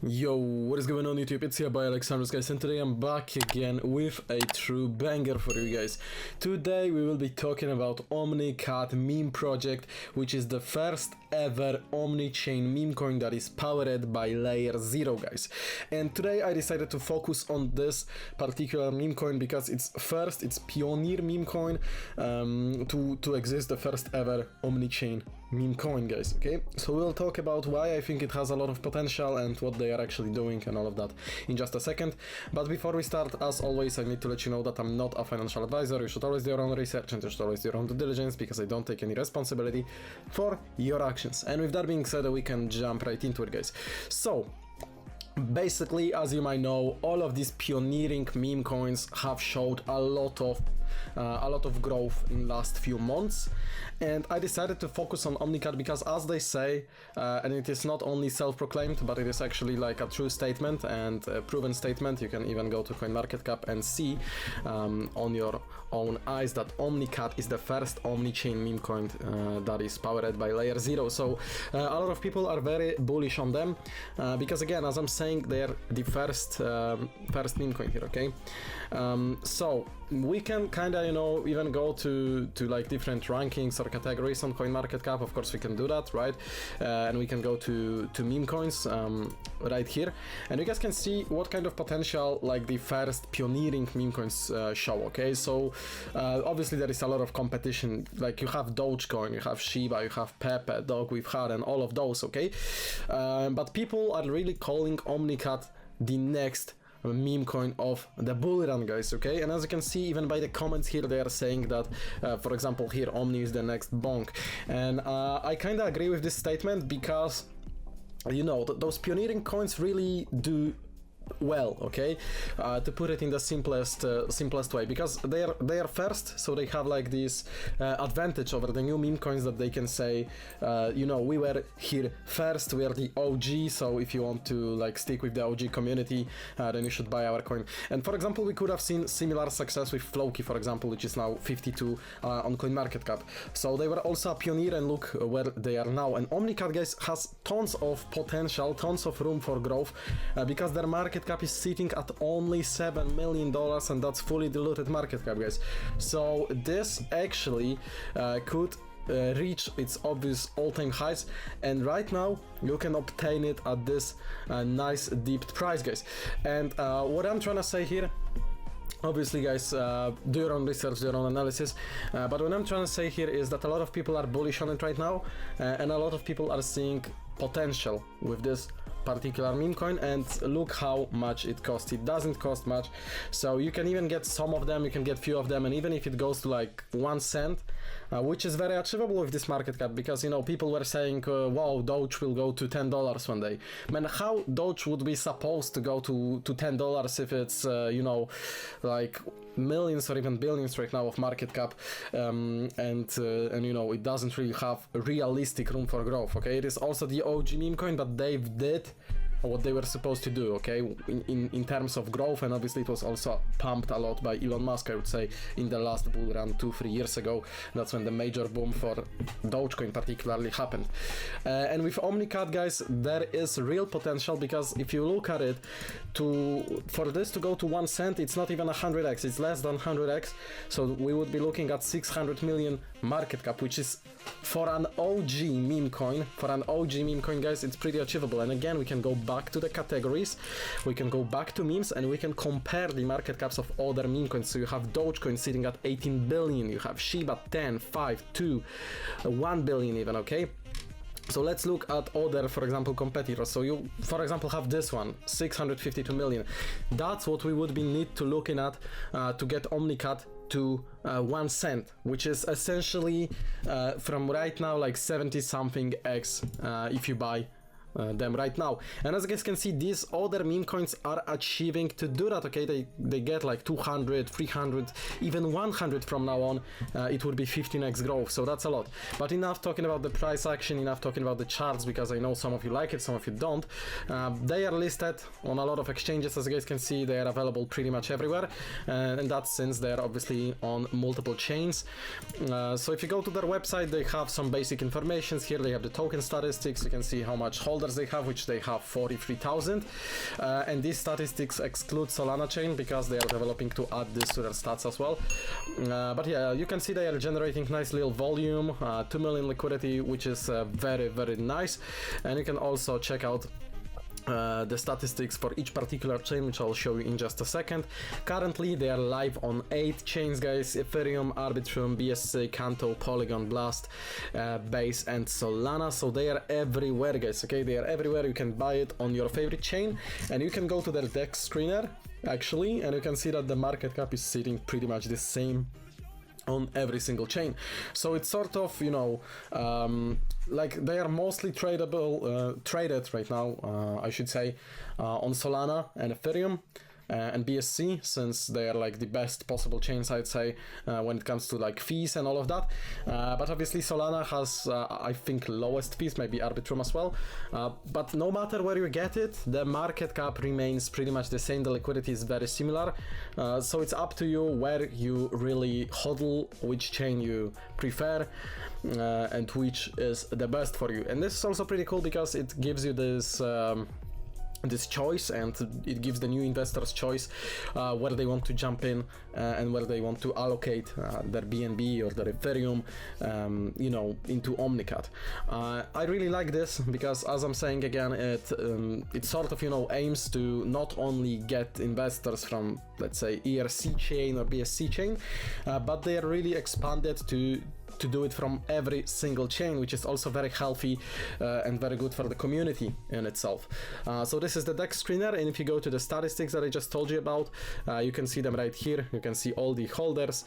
Yo, what is going on YouTube? It's here by Alexandrus, guys, and today I'm back again with a true banger for you guys. Today we will be talking about OmniCat meme project, which is the first ever OmniChain meme coin that is powered by layer 0, guys. And today I decided to focus on this particular meme coin because it's pioneer meme coin to exist, the first ever OmniChain meme coin, guys. Okay, so we'll talk about why I think it has a lot of potential and what they are actually doing and all of that in just a second. But before we start, as always, I need to let you know that I'm not a financial advisor. You should always do your own research and you should always do your own due diligence, because I don't take any responsibility for your actions. And with that being said, we can jump right into it, guys. So basically, as you might know, all of these pioneering meme coins have showed a lot of growth in last few months, and I decided to focus on OmniCat because, as they say, and it is not only self-proclaimed, but it is actually like a true statement and a proven statement. You can even go to CoinMarketCap and see on your own eyes that OmniCat is the first OmniChain meme coin that is powered by layer 0. So a lot of people are very bullish on them because, again, as I'm saying, they're the first meme coin here. Okay, so we can kind of, you know, even go to like different rankings or categories on CoinMarketCap. Of course we can do that, right? And we can go to meme coins right here, and you guys can see what kind of potential like the first pioneering meme coins show. Okay, so obviously there is a lot of competition. Like you have Dogecoin, you have Shiba, you have Pepe, Dog with Heart, and all of those. Okay, but people are really calling OmniCat the next meme coin of the bull run, guys. Okay, and as you can see, even by the comments here, they are saying that for example here, Omni is the next bonk, and I kind of agree with this statement because, you know, those pioneering coins really do well, okay, to put it in the simplest way, because they are first, so they have like this advantage over the new meme coins that they can say, you know, we were here first, we are the OG, so if you want to like stick with the OG community, then you should buy our coin. And for example, we could have seen similar success with Floki, for example, which is now 52 on CoinMarketCap. So they were also a pioneer, and look where they are now. And OmniCat, guys, has tons of potential, tons of room for growth, because their market cap is sitting at only $7 million, and that's fully diluted market cap, guys. So this actually could reach its obvious all-time highs, and right now you can obtain it at this nice dipped price, guys. And what I'm trying to say here, obviously, guys, do your own research, do your own analysis, but what I'm trying to say here is that a lot of people are bullish on it right now, and a lot of people are seeing potential with this particular meme coin. And look how much it costs. It doesn't cost much, so you can even get some of them, you can get few of them, and even if it goes to like 1 cent, which is very achievable with this market cap, because, you know, people were saying, wow, Doge will go to $10 one day. Man, how Doge would be supposed to go to $10 if it's you know, like millions or even billions right now of market cap, and you know, it doesn't really have realistic room for growth. Okay, it is also the OG meme coin, but they did what they were supposed to do, okay, in terms of growth. And obviously it was also pumped a lot by Elon Musk, I would say, in the last bull run 2-3 years ago. That's when the major boom for Dogecoin particularly happened. And with OmniCat, guys, there is real potential, because if you look at it, for this to go to 1 cent, it's not even 100x, it's less than 100x. So we would be looking at 600 million market cap, which is, for an OG meme coin, guys, it's pretty achievable. And again, we can go back to the categories, we can go back to memes, and we can compare the market caps of other meme coins. So you have Dogecoin sitting at 18 billion, you have Shiba 10, 5, 2, 1 billion even, okay? So let's look at other, for example, competitors. So you, for example, have this one, 652 million. That's what we would be need to looking at to get OmniCat to 1 cent, which is essentially from right now like 70 something x if you buy them right now. And as you guys can see, these other meme coins are achieving to do that. Okay, they get like 200, 300, even 100 from now on. It would be 15x growth, so that's a lot. But enough talking about the price action, enough talking about the charts, because I know some of you like it, some of you don't. They are listed on a lot of exchanges. As you guys can see, they are available pretty much everywhere, and that's since they are obviously on multiple chains. So if you go to their website, they have some basic information here. They have the token statistics, you can see how much holders holders they have, which they have 43,000. And these statistics exclude Solana chain because they are developing to add this to their stats as well. But yeah, you can see they are generating nice little volume, 2 million liquidity, which is very, very nice. And you can also check out the statistics for each particular chain, which I'll show you in just a second. Currently they are live on 8 chains, guys: Ethereum, Arbitrum, BSC, Canto, Polygon, Blast, Base, and Solana. So they are everywhere, guys. Okay, they are everywhere. You can buy it on your favorite chain, and you can go to their DEX screener actually, and you can see that the market cap is sitting pretty much the same on every single chain. So it's sort of, you know, like they are mostly tradable, traded right now, I should say, on Solana and Ethereum and BSC, since they are like the best possible chains, I'd say, when it comes to like fees and all of that. But obviously Solana has, I think, lowest fees, maybe Arbitrum as well. But no matter where you get it, the market cap remains pretty much the same. The liquidity is very similar. So it's up to you where you really hodl, which chain you prefer, and which is the best for you. And this is also pretty cool because it gives you this this choice, and it gives the new investors choice where they want to jump in and where they want to allocate their BNB or their Ethereum, you know, into OmniCat. I really like this because, as I'm saying again, it sort of, you know, aims to not only get investors from, let's say, ERC chain or BSC chain, but they are really expanded to do it from every single chain, which is also very healthy and very good for the community in itself. So this is the DEX screener, and if you go to the statistics that I just told you about, you can see them right here. You can see all the holders,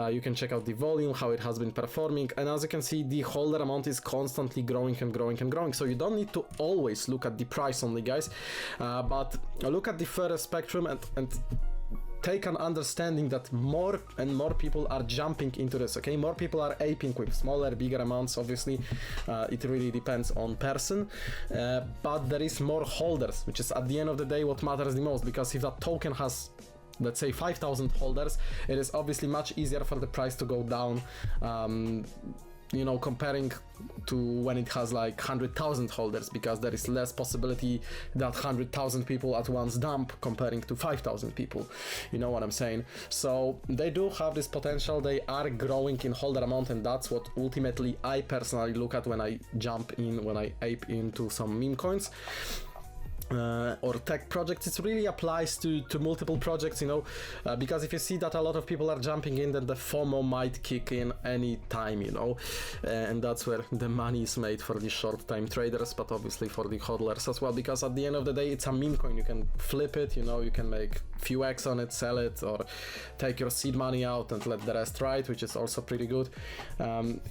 you can check out the volume, how it has been performing, and as you can see, the holder amount is constantly growing and growing and growing. So you don't need to always look at the price only, guys, but look at the further spectrum and take an understanding that more and more people are jumping into this. Okay, more people are aping with smaller, bigger amounts. Obviously, it really depends on person, but there is more holders, which is at the end of the day what matters the most, because if that token has, let's say, 5,000 holders, it is obviously much easier for the price to go down, you know, comparing to when it has like 100,000 holders, because there is less possibility that 100,000 people at once dump comparing to 5,000 people. You know what I'm saying? So they do have this potential. They are growing in holder amount, and that's what ultimately I personally look at when I jump in, when I ape into some meme coins. Or tech projects. It really applies to multiple projects, you know, because if you see that a lot of people are jumping in, then the FOMO might kick in any time, you know, and that's where the money is made for the short-time traders, but obviously for the hodlers as well, because at the end of the day, it's a meme coin. You can flip it, you know, you can make few X on it, sell it, or take your seed money out and let the rest ride, which is also pretty good.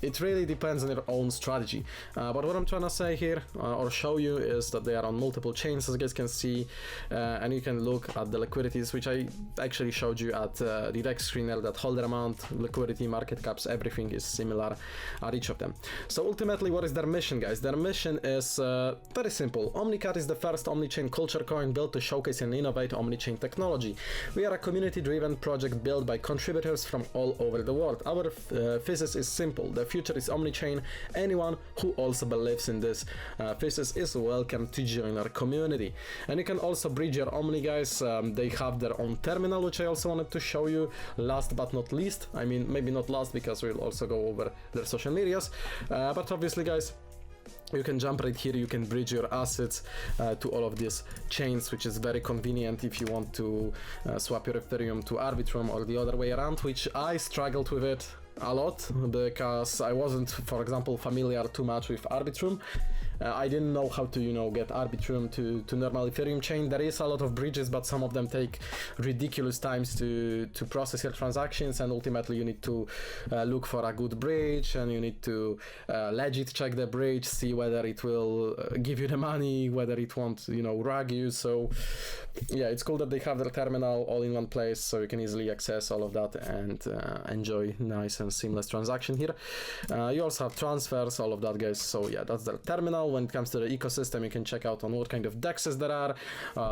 It really depends on your own strategy. But what I'm trying to say here, or show you, is that they are on multiple chains, as you guys can see, and you can look at the liquidities, which I actually showed you at the DEX screener, that holder amount, liquidity, market caps, everything is similar at each of them. So ultimately, what is their mission, guys? Their mission is very simple. OmniCat is the first OmniChain culture coin built to showcase and innovate OmniChain technology. We are a community-driven project built by contributors from all over the world. Our thesis is simple. The future is OmniChain. Anyone who also believes in this thesis is welcome to join our community. And you can also bridge your Omni, guys. They have their own terminal, which I also wanted to show you. Last but not least, I mean, maybe not last, because we'll also go over their social medias, but obviously, guys, you can jump right here. You can bridge your assets to all of these chains, which is very convenient if you want to swap your Ethereum to Arbitrum or the other way around, which I struggled with it a lot because I wasn't, for example, familiar too much with Arbitrum. I didn't know how to, you know, get Arbitrum to normal Ethereum chain. There is a lot of bridges, but some of them take ridiculous times to process your transactions, and ultimately you need to look for a good bridge, and you need to legit check the bridge, see whether it will give you the money, whether it won't, you know, rug you. So yeah, it's cool that they have their terminal all in one place, so you can easily access all of that and enjoy nice and seamless transaction here. You also have transfers, all of that, guys. So yeah, that's their terminal. general, when it comes to the ecosystem, you can check out on what kind of dexes there are,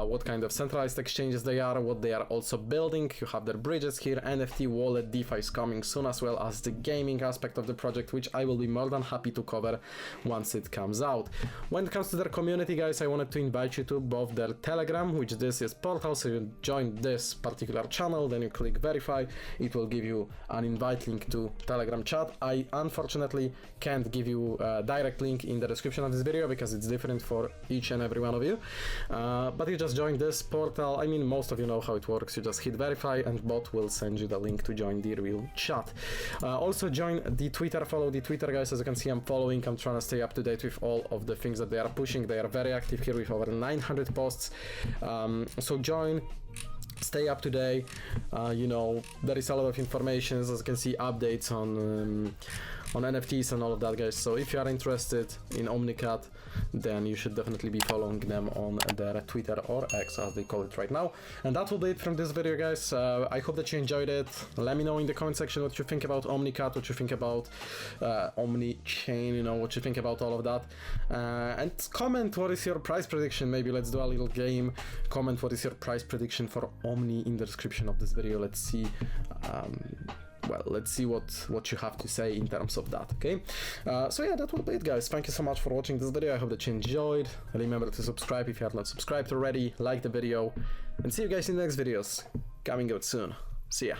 what kind of centralized exchanges they are, what they are also building. You have their bridges here, NFT wallet, DeFi is coming soon, as well as the gaming aspect of the project, which I will be more than happy to cover once it comes out. When it comes to their community, guys, I wanted to invite you to both their Telegram, which this is portal, so you join this particular channel, then you click verify, it will give you an invite link to Telegram chat. I unfortunately can't give you a direct link in the description of this video because it's different for each and every one of you, but you just join this portal. I mean, most of you know how it works. You just hit verify and bot will send you the link to join the real chat. Also join the Twitter, follow the Twitter, guys. As you can see, I'm following, I'm trying to stay up to date with all of the things that they are pushing. They are very active here with over 900 posts, so join, stay up to date. You know, there is a lot of information, as you can see, updates on NFTs and all of that, guys. So if you are interested in OmniCat, then you should definitely be following them on their Twitter, or X as they call it right now. And that will be it from this video, guys. I hope that you enjoyed it. Let me know in the comment section what you think about OmniCat, what you think about OmniChain, you know, what you think about all of that, and comment what is your price prediction. Maybe let's do a little game. Comment what is your price prediction for Omni in the description of this video. Let's see. Well, let's see what you have to say in terms of that, okay? So yeah, that will be it, guys. Thank you so much for watching this video. I hope that you enjoyed. Remember to subscribe if you have not subscribed already, like the video, and see you guys in the next videos coming out soon. See ya.